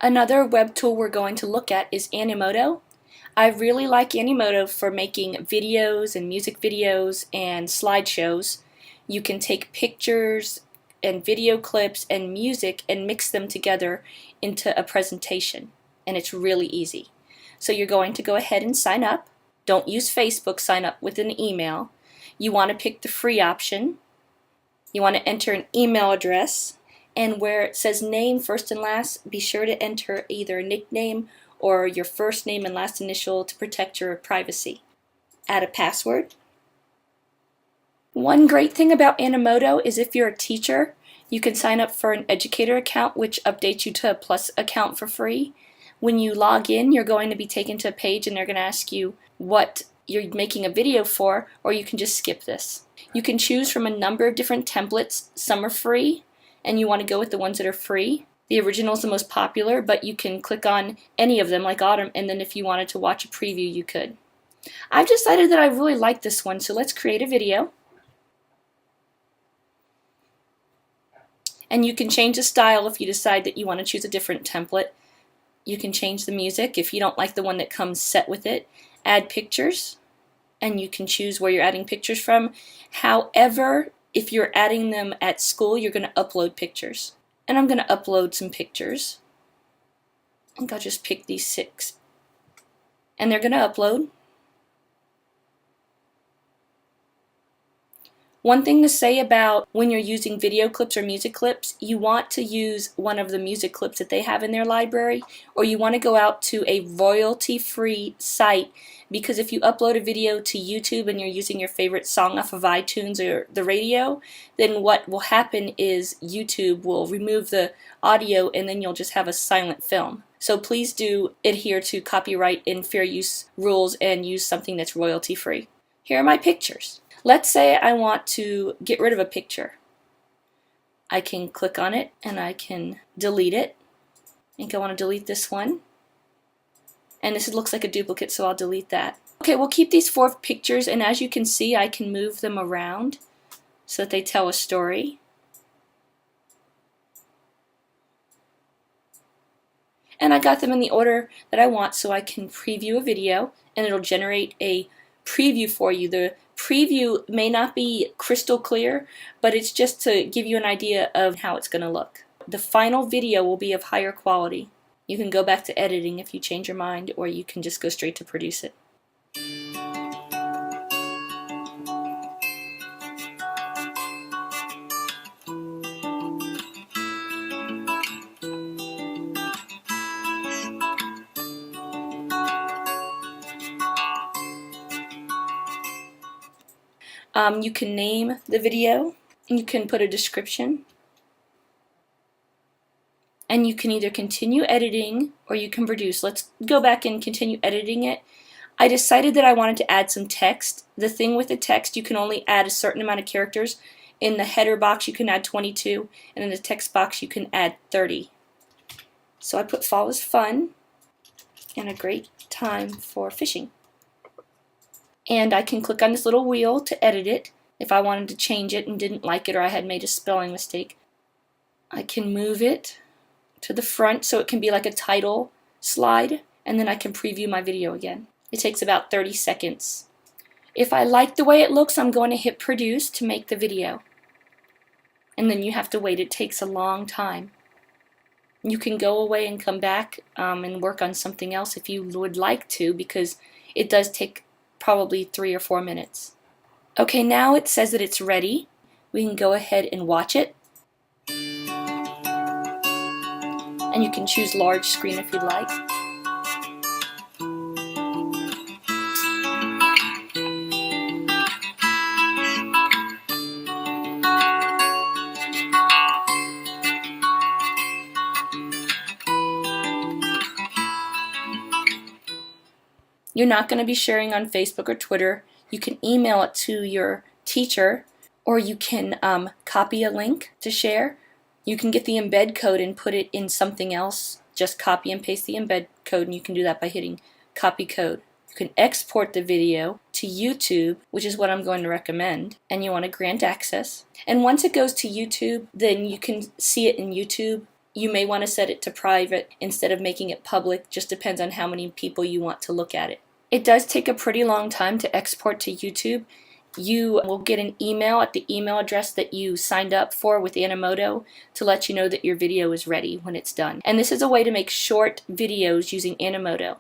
Another web tool we're going to look at is Animoto. I really like Animoto for making videos and music videos and slideshows. You can take pictures and video clips and music and mix them together into a presentation, and it's really easy. So you're going to go ahead and sign up. Don't use Facebook, sign up with an email. You want to pick the free option. You want to enter an email address, and where it says name first and last, be sure to enter either a nickname or your first name and last initial to protect your privacy. Add a password. One great thing about Animoto is if you're a teacher, you can sign up for an educator account which updates you to a Plus account for free. When you log in, you're going to be taken to a page and they're going to ask you what you're making a video for, or you can just skip this. You can choose from a number of different templates. Some are free, and you want to go with the ones that are free. The original is the most popular, but you can click on any of them like Autumn, and then if you wanted to watch a preview, you could. I've decided that I really like this one, so let's create a video. And you can change the style if you decide that you want to choose a different template. You can change the music if you don't like the one that comes set with it. Add pictures, and you can choose where you're adding pictures from. However, if you're adding them at school, you're going to upload pictures. And I'm going to upload some pictures. I think I'll just pick these 6. And they're going to upload. One thing to say about when you're using video clips or music clips, you want to use one of the music clips that they have in their library, or you want to go out to a royalty-free site, because if you upload a video to YouTube and you're using your favorite song off of iTunes or the radio, then what will happen is YouTube will remove the audio and then you'll just have a silent film. So please do adhere to copyright and fair use rules and use something that's royalty-free. Here are my pictures. Let's say I want to get rid of a picture. I can click on it and I can delete it. I think I want to delete this one. And this looks like a duplicate, so I'll delete that. Okay, we'll keep these 4 pictures, and as you can see, I can move them around so that they tell a story. And I got them in the order that I want, so I can preview a video and it'll generate a preview for you. The preview may not be crystal clear, but it's just to give you an idea of how it's going to look. The final video will be of higher quality. You can go back to editing if you change your mind, or you can just go straight to produce it. You can name the video, and you can put a description, and you can either continue editing or you can produce. Let's go back and continue editing it. I decided that I wanted to add some text. The thing with the text, you can only add a certain amount of characters. In the header box you can add 22, and in the text box you can add 30. So I put fall is fun and a great time for fishing. And I can click on this little wheel to edit it if I wanted to change it and didn't like it, or I had made a spelling mistake. I can move it to the front so it can be like a title slide, and then I can preview my video again. It takes about 30 seconds. If I like the way it looks, I'm going to hit produce to make the video. And then you have to wait. It takes a long time. You can go away and come back and work on something else if you would like to, because it does take probably 3 or 4 minutes. Okay, now it says that it's ready. We can go ahead and watch it. And you can choose large screen if you'd like. You're not going to be sharing on Facebook or Twitter. You can email it to your teacher, or you can copy a link to share. You can get the embed code and put it in something else. Just copy and paste the embed code, and you can do that by hitting copy code. You can export the video to YouTube, which is what I'm going to recommend, and you want to grant access. And once it goes to YouTube, then you can see it in YouTube You may want to set it to private instead of making it public. Just depends on how many people you want to look at it. It does take a pretty long time to export to YouTube. You will get an email at the email address that you signed up for with Animoto to let you know that your video is ready when it's done. And this is a way to make short videos using Animoto.